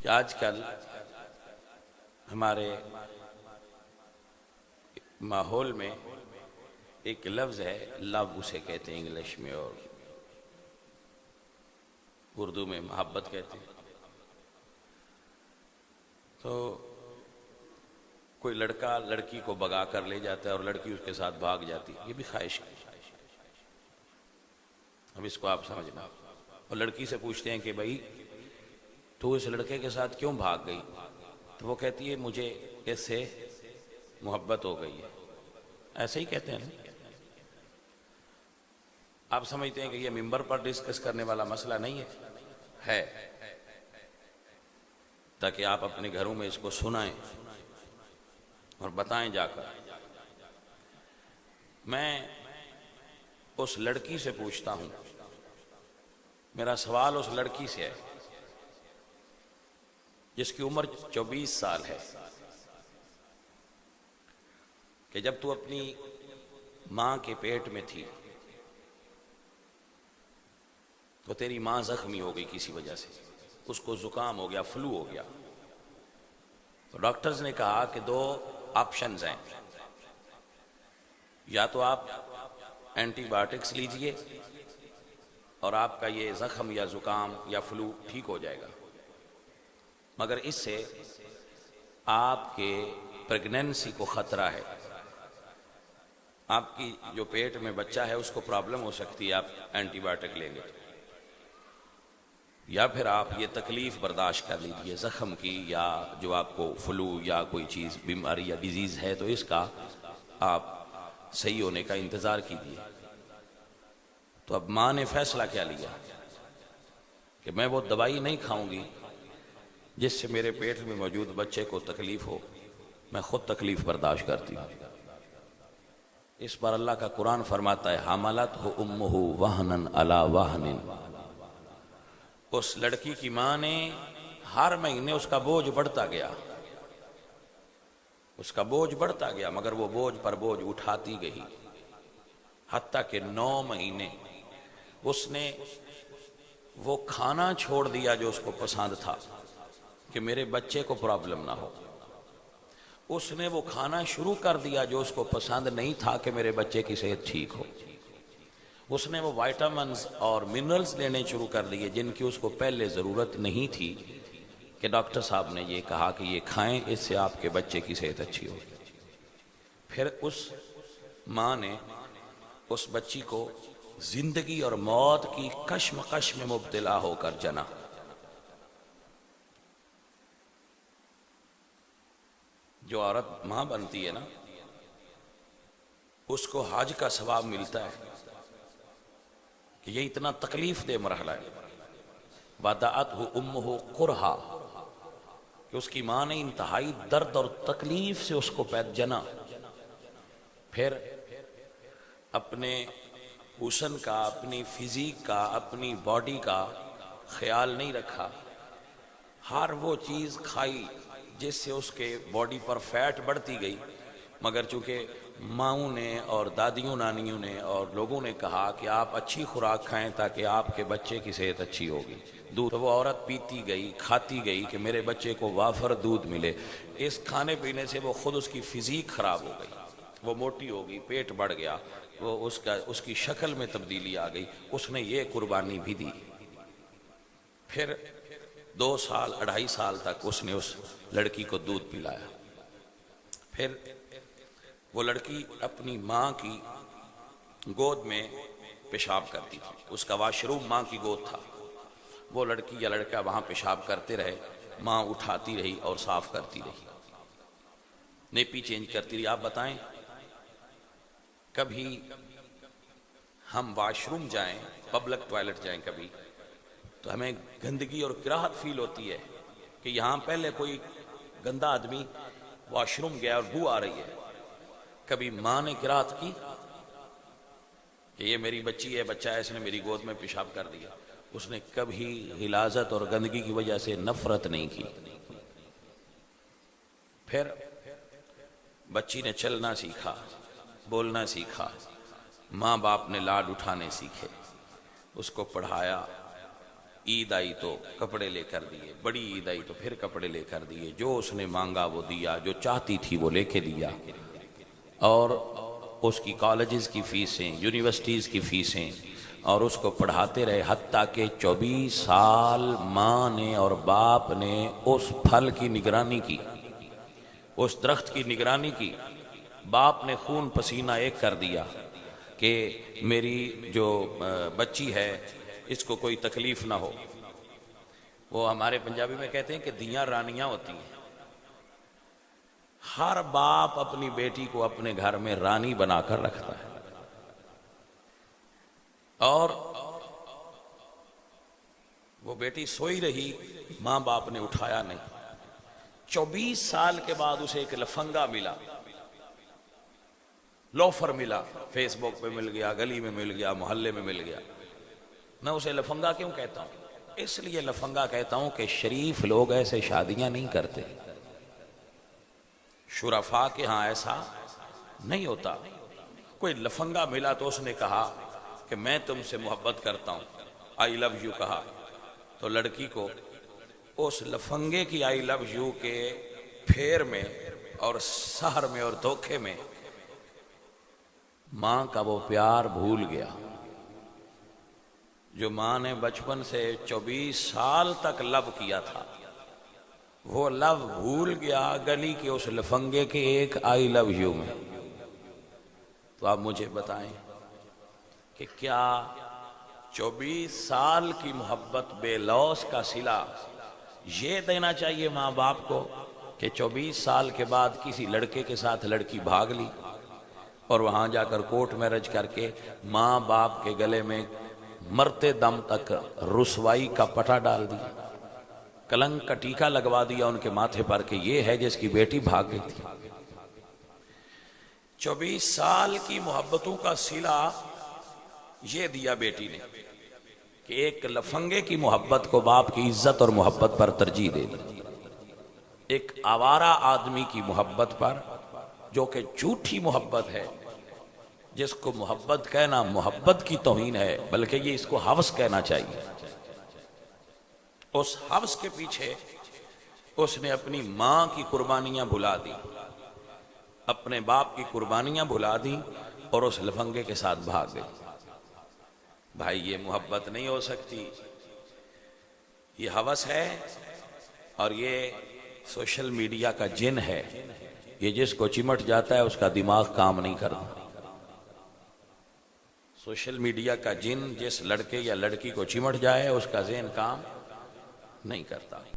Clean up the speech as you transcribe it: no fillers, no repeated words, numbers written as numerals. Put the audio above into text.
کہ آج کل ہمارے ماحول میں ایک لفظ ہے لو، اسے کہتے ہیں انگلش میں، اور اردو میں محبت کہتے ہیں۔ تو کوئی لڑکا لڑکی کو بگا کر لے جاتا ہے اور لڑکی اس کے ساتھ بھاگ جاتی ہے، یہ بھی خواہش کی۔ اب اس کو آپ سمجھنا، اور لڑکی سے پوچھتے ہیں کہ بھائی تو اس لڑکے کے ساتھ کیوں بھاگ گئی؟ تو وہ کہتی ہے مجھے اس سے محبت ہو گئی ہے۔ ایسے ہی کہتے ہیں نا۔ آپ سمجھتے ہیں کہ یہ ممبر پر ڈسکس کرنے والا مسئلہ نہیں ہے، تاکہ آپ اپنے گھروں میں اس کو سنائیں اور بتائیں جا کر۔ میں اس لڑکی سے پوچھتا ہوں، میرا سوال اس لڑکی سے ہے جس کی عمر 24 سال ہے، کہ جب تو اپنی ماں کے پیٹ میں تھی تو تیری ماں زخمی ہو گئی کسی وجہ سے، اس کو زکام ہو گیا، فلو ہو گیا، تو ڈاکٹرز نے کہا کہ دو آپشنز ہیں، یا تو آپ اینٹی بایوٹکس لیجئے اور آپ کا یہ زخم یا زکام یا فلو ٹھیک ہو جائے گا، مگر اس سے آپ کے پریگنینسی کو خطرہ ہے، آپ کی جو پیٹ میں بچہ ہے اس کو پرابلم ہو سکتی ہے آپ اینٹی بایوٹک لیں گے، یا پھر آپ یہ تکلیف برداشت کر لیجئے زخم کی، یا جو آپ کو فلو یا کوئی چیز بیماری یا ڈیزیز ہے تو اس کا آپ صحیح ہونے کا انتظار کیجئے۔ تو اب ماں نے فیصلہ کیا لیا کہ میں وہ دوائی نہیں کھاؤں گی جس سے میرے پیٹ میں موجود بچے کو تکلیف ہو، میں خود تکلیف برداشت کرتی ہوں۔ اس پر اللہ کا قرآن فرماتا ہے حملتہ امہ وہنا علی وہن، اس لڑکی کی ماں نے ہر مہینے اس کا بوجھ بڑھتا گیا، اس کا بوجھ بڑھتا گیا، مگر وہ بوجھ پر بوجھ اٹھاتی گئی، حتیٰ کہ 9 مہینے اس نے وہ کھانا چھوڑ دیا جو اس کو پسند تھا کہ میرے بچے کو پرابلم نہ ہو، اس نے وہ کھانا شروع کر دیا جو اس کو پسند نہیں تھا کہ میرے بچے کی صحت ٹھیک ہو، اس نے وہ وائٹامنز اور منرلز لینے شروع کر دیے جن کی اس کو پہلے ضرورت نہیں تھی، کہ ڈاکٹر صاحب نے یہ کہا کہ یہ کھائیں، اس سے آپ کے بچے کی صحت اچھی ہوگی۔ پھر اس ماں نے اس بچی کو زندگی اور موت کی کشمکش میں مبتلا ہو کر جنا۔ جو عورت ماں بنتی ہے نا، اس کو حج کا ثواب ملتا ہے کہ یہ اتنا تکلیف دہ مرحلہ ہے، وَدَعَتْهُ أُمُّهُ قُرْحًا، کہ اس کی ماں نے انتہائی درد اور تکلیف سے اس کو جنا، پھر اپنے حسن کا، اپنی فزیک کا، اپنی باڈی کا خیال نہیں رکھا، ہر وہ چیز کھائی جس سے اس کے باڈی پر فیٹ بڑھتی گئی، مگر چونکہ ماؤں نے اور دادیوں نانیوں نے اور لوگوں نے کہا کہ آپ اچھی خوراک کھائیں تاکہ آپ کے بچے کی صحت اچھی ہوگی، دودھ، تو وہ عورت پیتی گئی، کھاتی گئی کہ میرے بچے کو وافر دودھ ملے، اس کھانے پینے سے وہ خود اس کی فزیک خراب ہو گئی، وہ موٹی ہو گئی، پیٹ بڑھ گیا، وہ اس کی شکل میں تبدیلی آ گئی، اس نے یہ قربانی بھی دی۔ پھر 2 سال 2.5 سال تک اس نے اس لڑکی کو دودھ پلایا، پھر وہ لڑکی اپنی ماں کی گود میں پیشاب کرتی تھی، اس کا واش روم ماں کی گود تھا، وہ لڑکی یا لڑکا وہاں پیشاب کرتے رہے، ماں اٹھاتی رہی اور صاف کرتی رہی، نیپی چینج کرتی رہی۔ آپ بتائیں کبھی ہم واش روم جائیں، پبلک ٹوائلٹ جائیں کبھی، تو ہمیں گندگی اور کراہت فیل ہوتی ہے کہ یہاں پہلے کوئی گندا آدمی واش روم گیا اور بو آ رہی ہے، کبھی ماں نے کراہت کی کہ یہ میری بچی ہے، بچہ ہے، اس نے میری گود میں پیشاب کر دیا؟ اس نے کبھی غلاظت اور گندگی کی وجہ سے نفرت نہیں کی۔ پھر بچی نے چلنا سیکھا، بولنا سیکھا، ماں باپ نے لاڈ اٹھانے سیکھے، اس کو پڑھایا، عید آئی تو کپڑے لے کر دیے، بڑی عید آئی تو پھر کپڑے لے کر دیے، جو اس نے مانگا وہ دیا، جو چاہتی تھی وہ لے کے دیا، اور اس کی کالجز کی فیسیں، یونیورسٹیز کی فیسیں، اور اس کو پڑھاتے رہے، حتیٰ کہ 24 سال ماں نے اور باپ نے اس پھل کی نگرانی کی، اس درخت کی نگرانی کی۔ باپ نے خون پسینہ ایک کر دیا کہ میری جو بچی ہے اس کو کوئی تکلیف نہ ہو۔ وہ ہمارے پنجابی میں کہتے ہیں کہ دیاں رانیاں ہوتی ہیں۔ ہر باپ اپنی بیٹی کو اپنے گھر میں رانی بنا کر رکھتا ہے، اور وہ بیٹی سوئی رہی، ماں باپ نے اٹھایا نہیں۔ 24 سال کے بعد اسے ایک لفنگا ملا، لوفر ملا، فیس بک پہ مل گیا، گلی میں مل گیا، محلے میں مل گیا۔ میں اسے لفنگا کیوں کہتا ہوں؟ اس لیے لفنگا کہتا ہوں کہ شریف لوگ ایسے شادیاں نہیں کرتے، شرفاء کے ہاں ایسا نہیں ہوتا۔ کوئی لفنگا ملا تو اس نے کہا کہ میں تم سے محبت کرتا ہوں، آئی لو یو کہا، تو لڑکی کو اس لفنگے کی آئی لو یو کے پھیر میں اور سحر میں اور دھوکے میں ماں کا وہ پیار بھول گیا، جو ماں نے بچپن سے 24 سال تک لو کیا تھا، وہ لو بھول گیا گلی کے اس لفنگے کے ایک آئی لو یو میں۔ تو آپ مجھے بتائیں کہ کیا 24 سال کی محبت بے لوث کا صلہ یہ دینا چاہیے ماں باپ کو کہ 24 سال کے بعد کسی لڑکے کے ساتھ لڑکی بھاگ لی اور وہاں جا کر کورٹ میرج کر کے ماں باپ کے گلے میں مرتے دم تک رسوائی کا پٹا ڈال دیا، کلنک کا ٹیکا لگوا دیا ان کے ماتھے پر کہ یہ ہے جس کی بیٹی بھاگ گئی تھی۔ 24 سال کی محبتوں کا صلہ یہ دیا بیٹی نے کہ ایک لفنگے کی محبت کو باپ کی عزت اور محبت پر ترجیح دے دی، ایک آوارہ آدمی کی محبت پر جو کہ جھوٹی محبت ہے، جس کو محبت کہنا محبت کی توہین ہے، بلکہ یہ اس کو ہوس کہنا چاہیے۔ اس ہوس کے پیچھے اس نے اپنی ماں کی قربانیاں بھلا دی، اپنے باپ کی قربانیاں بھلا دی اور اس لفنگے کے ساتھ بھاگ گئی۔ بھائی یہ محبت نہیں ہو سکتی، یہ ہوس ہے، اور یہ سوشل میڈیا کا جن ہے، یہ جس کو چمٹ جاتا ہے اس کا دماغ کام نہیں کرتا۔ سوشل میڈیا کا جن جس لڑکے یا لڑکی کو چمٹ جائے اس کا ذہن کام نہیں کرتا۔